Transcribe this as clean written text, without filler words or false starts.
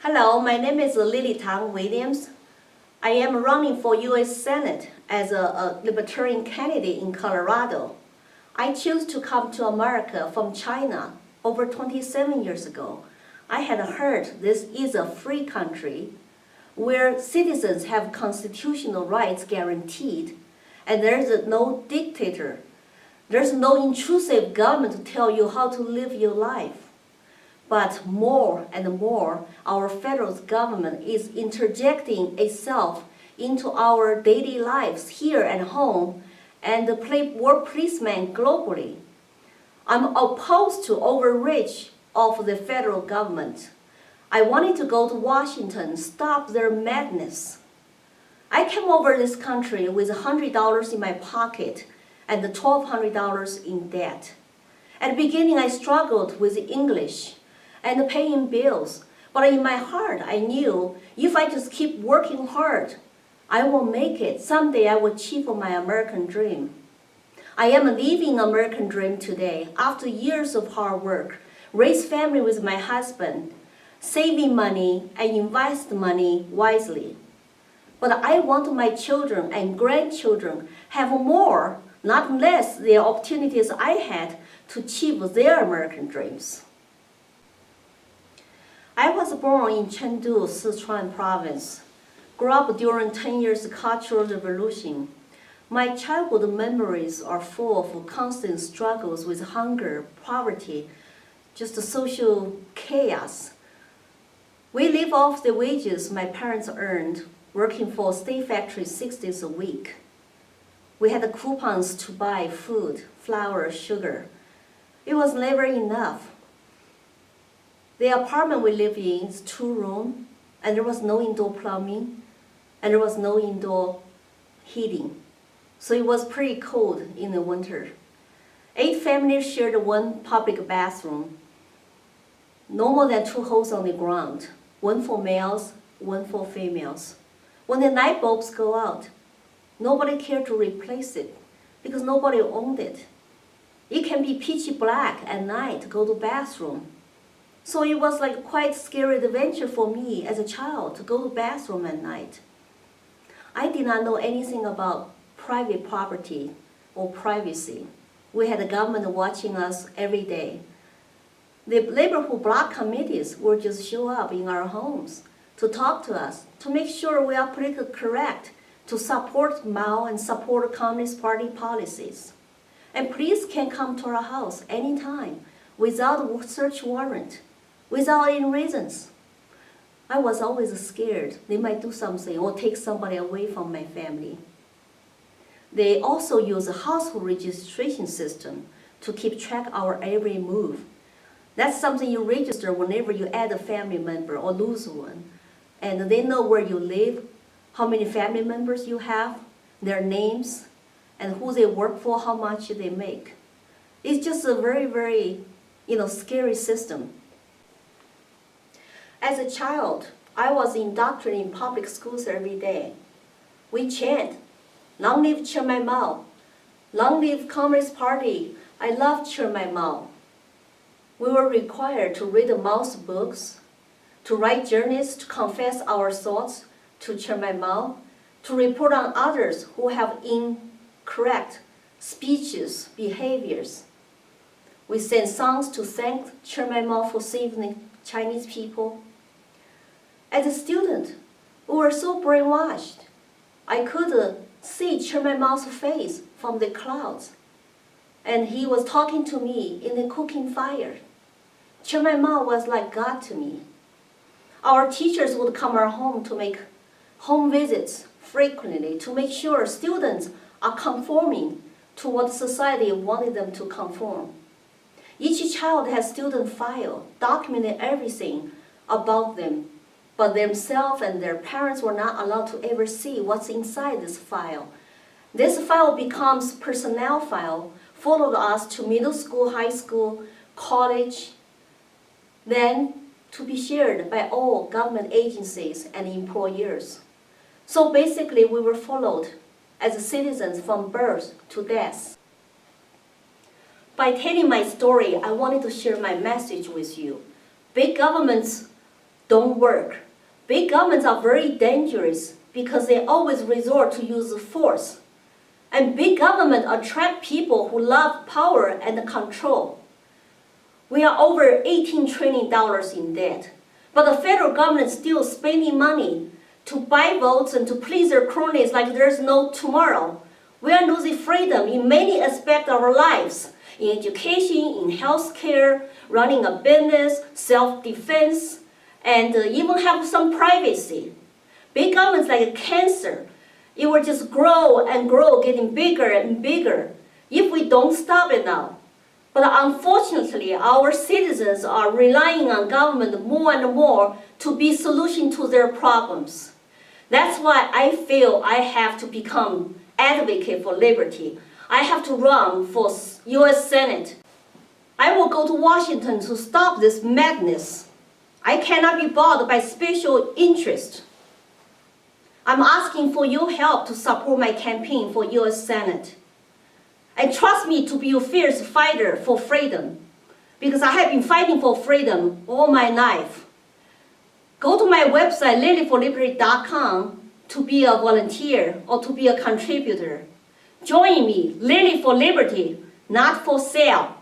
Hello, my name is Tang Williams. I am running for U.S. Senate as a Libertarian candidate in Colorado. I chose to come to America from China over 27 years ago. I had heard this is a free country where citizens have constitutional rights guaranteed, and there's no dictator. There's no intrusive government to tell you how to live your life. But more and more, our federal government is interjecting itself into our daily lives here at home and play war policeman globally. I'm opposed to overreach of the federal government. I wanted to go to Washington, stop their madness. I came over this country with $100 in my pocket and $1,200 in debt. At the beginning, I struggled with English and paying bills. But in my heart, I knew if I just keep working hard, I will make it. Someday I will achieve my American dream. I am living American dream today after years of hard work, raise family with my husband, saving money and invest money wisely. But I want my children and grandchildren have more, not less, the opportunities I had to achieve their American dreams. I was born in Chengdu, Sichuan province, grew up during 10 years Cultural Revolution. My childhood memories are full of constant struggles with hunger, poverty, just social chaos. We live off the wages my parents earned, working for state factories 6 days a week. We had coupons to buy food, flour, sugar. It was never enough. The apartment we live in is 2-room, and there was no indoor plumbing, and there was no indoor heating. So it was pretty cold in the winter. 8 families shared one public bathroom, no more than 2 holes on the ground, one for males, one for females. When the light bulbs go out, nobody cared to replace it because nobody owned it. It can be pitchy black at night to go to the bathroom. So it was like quite scary adventure for me as a child to go to the bathroom at night. I did not know anything about private property or privacy. We had the government watching us every day. The neighborhood block committees would just show up in our homes to talk to us, to make sure we are politically correct, to support Mao and support Communist Party policies. And police can come to our house anytime without a search warrant, without any reasons. I was always scared they might do something or take somebody away from my family. They also use a household registration system to keep track of our every move. That's something you register whenever you add a family member or lose one. And they know where you live, how many family members you have, their names, and who they work for, how much they make. It's just a very, very, scary system. As a child, I was indoctrinated in public schools every day. We chant, "Long live Chairman Mao, long live Communist Party, I love Chairman Mao." We were required to read Mao's books, to write journals to confess our thoughts to Chairman Mao, to report on others who have incorrect speeches, behaviors. We sang songs to thank Chairman Mao for saving the Chinese people. As a student, we were so brainwashed. I could see Chairman Mao's face from the clouds, and he was talking to me in the cooking fire. Chairman Mao was like God to me. Our teachers would come our home to make home visits frequently to make sure students are conforming to what society wanted them to conform. Each child has student file documenting everything about them, but themselves and their parents were not allowed to ever see what's inside this file. This file becomes personnel file, followed us to middle school, high school, college, then to be shared by all government agencies and employers. So basically, we were followed as citizens from birth to death. By telling my story, I wanted to share my message with you. Big governments don't work. Big governments are very dangerous because they always resort to use force. And big government attract people who love power and control. We are over $18 trillion in debt, but the federal government is still spending money to buy votes and to please their cronies like there's no tomorrow. We are losing freedom in many aspects of our lives, in education, in healthcare, running a business, self-defense, and even have some privacy. Big government's like a cancer. It will just grow and grow, getting bigger and bigger if we don't stop it now. But unfortunately, our citizens are relying on government more and more to be solution to their problems. That's why I feel I have to become advocate for liberty. I have to run for U.S. Senate. I will go to Washington to stop this madness. I cannot be bothered by special interest. I'm asking for your help to support my campaign for U.S. Senate. And trust me to be a fierce fighter for freedom, because I have been fighting for freedom all my life. Go to my website, lilyforliberty.com, to be a volunteer or to be a contributor. Join me, Lily for Liberty, not for sale.